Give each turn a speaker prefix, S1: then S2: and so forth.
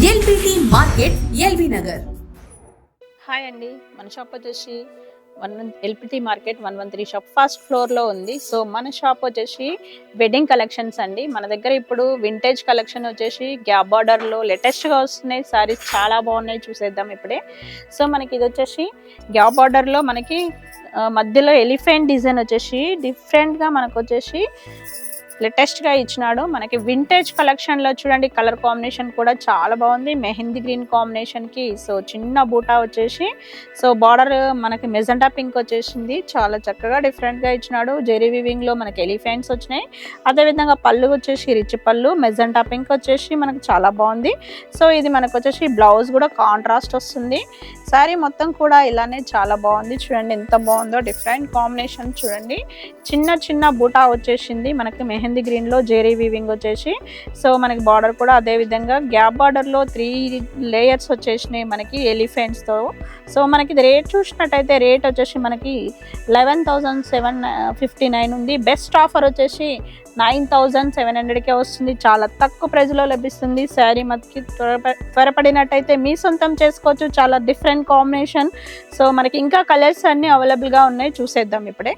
S1: LBT market, LB Nagar.
S2: Hi అండి, మన shop వచ్చేసి ఎల్పిటి మార్కెట్ 113 షాప్ ఫస్ట్ ఫ్లోర్లో ఉంది. సో మన షాప్ వచ్చేసి వెడ్డింగ్ కలెక్షన్స్ అండి. మన దగ్గర ఇప్పుడు వింటేజ్ కలెక్షన్ వచ్చేసి గ్యాప్ బార్డర్లో లేటెస్ట్గా వస్తున్నాయి సారీస్, చాలా బాగున్నాయి, చూసేద్దాం ఇప్పుడే. సో మనకి ఇది వచ్చేసి గ్యాప్ బార్డర్లో మనకి మధ్యలో ఎలిఫెంట్ డిజైన్ వచ్చేసి డిఫరెంట్గా మనకు వచ్చేసి లేటెస్ట్గా ఇచ్చినాడు. మనకి వింటేజ్ కలెక్షన్లో చూడండి, కలర్ కాంబినేషన్ కూడా చాలా బాగుంది, మెహందీ గ్రీన్ కాంబినేషన్కి. సో చిన్న బూటా వచ్చేసి, సో బార్డర్ మనకి మెజెంటా పింక్ వచ్చేసింది, చాలా చక్కగా డిఫరెంట్గా ఇచ్చినాడు. జెరీ వీవింగ్లో మనకి ఎలిఫెంట్స్ వచ్చినాయి. అదేవిధంగా పళ్ళు వచ్చేసి రిచ్ పళ్ళు, మెజెంటా పింక్ వచ్చేసి మనకు చాలా బాగుంది. సో ఇది మనకు వచ్చేసి బ్లౌజ్ కూడా కాంట్రాస్ట్ వస్తుంది. శారీ మొత్తం కూడా ఇలానే చాలా బాగుంది, చూడండి ఎంత బాగుందో, డిఫరెంట్ కాంబినేషన్ చూడండి. చిన్న చిన్న బూటా వచ్చేసింది మనకి మెహందీ గ్రీన్లో జెరీ వీవింగ్ వచ్చేసి. సో మనకి బార్డర్ కూడా అదే విధంగా గ్యాప్ బార్డర్లో 3 లేయర్స్ వచ్చేసినాయి మనకి ఎలిఫెంట్స్తో. సో మనకి ఇది రేట్ చూసినట్టయితే రేట్ వచ్చేసి మనకి 11,759 ఉంది. బెస్ట్ ఆఫర్ వచ్చేసి 9,700కే వస్తుంది, చాలా తక్కువ ప్రైజ్లో లభిస్తుంది. శారీ మనకి త్వరపడినట్టయితే మీ సొంతం చేసుకోవచ్చు, చాలా డిఫరెంట్ కాంబినేషన్. సో మనకి ఇంకా కలర్స్ అన్నీ అవైలబుల్గా ఉన్నాయి, చూసేద్దాం ఇప్పుడే.